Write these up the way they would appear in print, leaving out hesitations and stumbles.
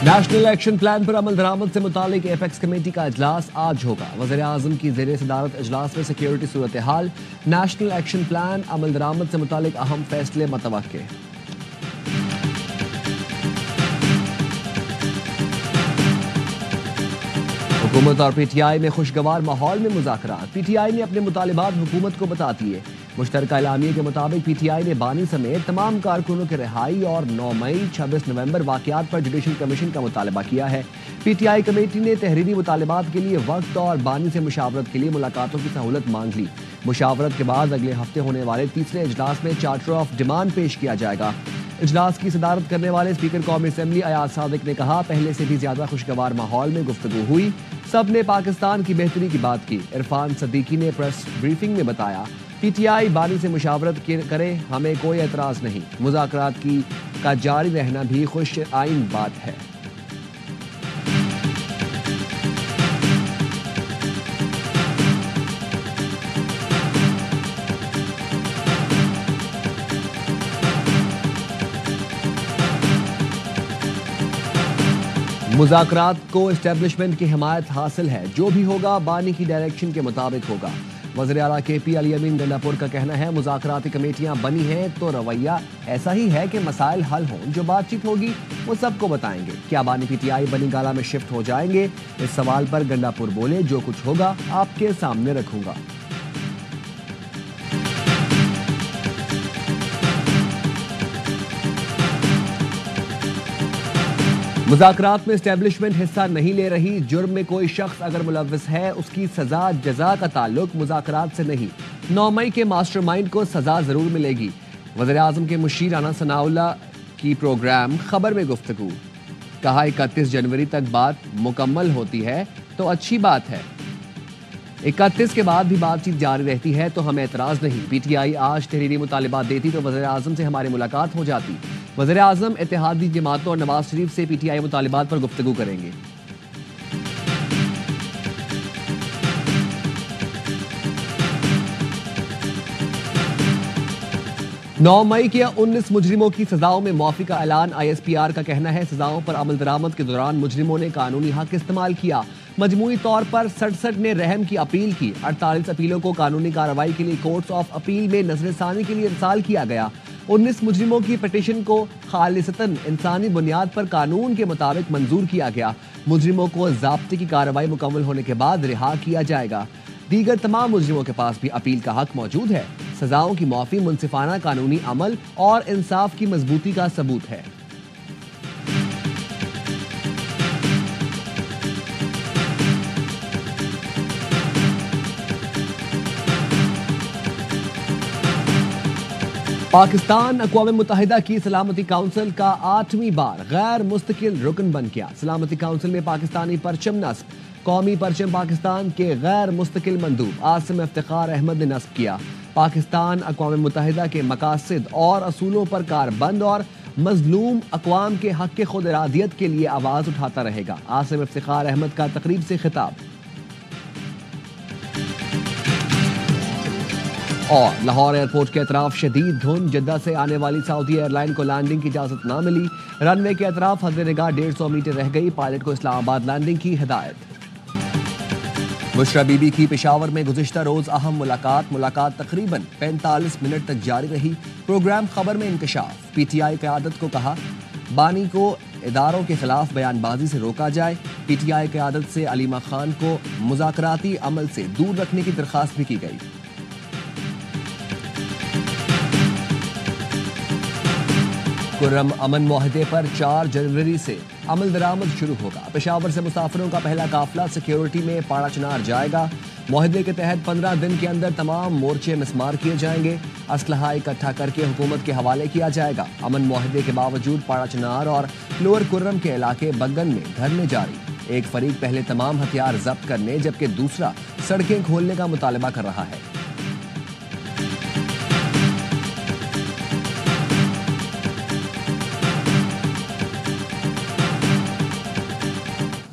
National action plan پر عمل درآمد سے متعلق ایپیکس کمیٹی کا اجلاس آج ہوگا۔ وزیر اعظم کی زیر صدارت اجلاس میں سیکیورٹی صورتحال، نیشنل ایکشن پلان، عمل درآمد سے متعلق اہم فیصلے متوقع۔ حکومت اور پی ٹی آئی میں خوشگوار ماحول میں مذاکرات، پی ٹی آئی نے اپنے مطالبات حکومت کو بتا دیے۔ مشترکہ اعلامیے کے مطابق پی ٹی آئی نے بانی سمیت تمام کارکنوں کی رہائی اور 9 مئی 26 نومبر واقعات پر جوڈیشل کمیشن کا مطالبہ کیا ہے۔ پی ٹی آئی کمیٹی نے تحریری مطالبات کے لیے وقت اور بانی سے مشاورت کے لیے ملاقاتوں کی سہولت مانگ لی۔ مشاورت کے بعد اگلے ہفتے ہونے والے تیسرے اجلاس میں چارٹر آف ڈیمانڈ پیش کیا جائے گا۔ اجلاس کی صدارت کرنے والے اسپیکر قومی اسمبلی ایاز صادق نے کہا، پہلے سے بھی زیادہ خوشگوار ماحول میں گفتگو ہوئی، سب نے پاکستان کی بہتری کی بات کی۔ عرفان صدیقی نے پریس بریفنگ میں بتایا، پی ٹی آئی بانی سے مشاورت کرے، ہمیں کوئی اعتراض نہیں، مذاکرات کا جاری رہنا بھی خوش آئین بات ہے۔ مذاکرات کو اسٹیبلشمنٹ کی حمایت حاصل ہے، جو بھی ہوگا بانی کی ڈائریکشن کے مطابق ہوگا۔ وزیر اعلیٰ کے پی علی امین گنڈا پور کا کہنا ہے، مذاکراتی کمیٹیاں بنی ہیں تو رویہ ایسا ہی ہے کہ مسائل حل ہوں، جو بات چیت ہوگی وہ سب کو بتائیں گے۔ کیا بانی پی ٹی آئی بنی گالہ میں شفٹ ہو جائیں گے؟ اس سوال پر گنڈا پور بولے، جو کچھ ہوگا آپ کے سامنے رکھوں گا۔ مذاکرات میں اسٹیبلشمنٹ حصہ نہیں لے رہی، جرم میں کوئی شخص اگر ملوث ہے اس کی سزا جزا کا تعلق مذاکرات سے نہیں۔ 9 مئی کے ماسٹر مائنڈ کو سزا ضرور ملے گی۔ وزیر اعظم کے مشیر رانا ثناء اللہ کی پروگرام خبر میں گفتگو، کہا 31 جنوری تک بات مکمل ہوتی ہے تو اچھی بات ہے، 31 کے بعد بھی بات چیت جاری رہتی ہے تو ہمیں اعتراض نہیں۔ پی ٹی آئی آج تحریری مطالبات دیتی تو وزیر اعظم سے ہماری ملاقات ہو جاتی۔ وزیر اعظم اتحادی جماعتوں اور نواز شریف سے پی ٹی آئی مطالبات پر گفتگو کریں گے۔ نو مئی کے 19 مجرموں کی سزاؤں میں معافی کا اعلان، آئی ایس پی آر کا کہنا ہے، سزاؤں پر عمل درآمد کے دوران مجرموں نے قانونی حق استعمال کیا۔ مجموعی طور پر 67 نے رحم کی اپیل کی، 48 اپیلوں کو قانونی کارروائی کے لیے کورٹس آف اپیل میں نظر ثانی کے لیے ارسال کیا گیا۔ 19 مجرموں کی پٹیشن کو خالصتاً انسانی بنیاد پر قانون کے مطابق منظور کیا گیا۔ مجرموں کو ضابطے کی کارروائی مکمل ہونے کے بعد رہا کیا جائے گا۔ دیگر تمام مجرموں کے پاس بھی اپیل کا حق موجود ہے۔ سزاؤں کی معافی منصفانہ قانونی عمل اور انصاف کی مضبوطی کا ثبوت ہے۔ پاکستان اقوام متحدہ کی سلامتی کونسل کا 8ویں بار غیر مستقل رکن بن گیا۔ سلامتی کونسل میں پاکستانی پرچم نصب، قومی پرچم پاکستان کے غیر مستقل مندوب عاصم افتخار احمد نے نصب کیا۔ پاکستان اقوام متحدہ کے مقاصد اور اصولوں پر کاربند اور مظلوم اقوام کے حق خود ارادیت کے لیے آواز اٹھاتا رہے گا۔ عاصم افتخار احمد کا تقریب سے خطاب۔ اور لاہور ایئرپورٹ کے اطراف شدید دھند، جدہ سے آنے والی سعودی ایئر لائن کو لینڈنگ کی اجازت نہ ملی۔ رن وے کے اطراف حد نگاہ 150 میٹر رہ گئی، پائلٹ کو اسلام آباد لینڈنگ کی ہدایت۔ بشرا بی بی کی پشاور میں گزشتہ روز اہم ملاقات تقریباً 45 منٹ تک جاری رہی۔ پروگرام خبر میں انکشاف، پی ٹی آئی قیادت کو کہا بانی کو اداروں کے خلاف بیان بازی سے روکا جائے۔ پی ٹی آئی قیادت سے علیمہ خان کو مذاکراتی عمل سے دور رکھنے کی درخواست بھی کی گئی۔ کرم امن معاہدے پر 4 جنوری سے عمل درآمد شروع ہوگا۔ پشاور سے مسافروں کا پہلا قافلہ سیکیورٹی میں پاڑا چنار جائے گا۔ معاہدے کے تحت 15 دن کے اندر تمام مورچے مسمار کیے جائیں گے، اسلحہ اکٹھا کر کے حکومت کے حوالے کیا جائے گا۔ امن معاہدے کے باوجود پاڑا چنار اور لوور کرم کے علاقے بگن میں دھرنے جاری۔ ایک فریق پہلے تمام ہتھیار ضبط کرنے جبکہ دوسرا سڑکیں کھولنے کا مطالبہ کر رہا ہے۔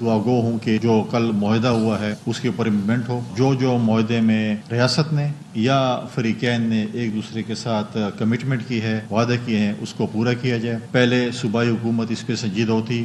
دعا گو ہوں کہ جو کل معاہدہ ہوا ہے اس کے اوپر امپلیمنٹ ہو، جو معاہدے میں ریاست نے یا فریقین نے ایک دوسرے کے ساتھ کمٹمنٹ کی ہے، وعدہ کیے ہیں، اس کو پورا کیا جائے۔ پہلے صوبائی حکومت اس پہ سنجیدہ ہوتی،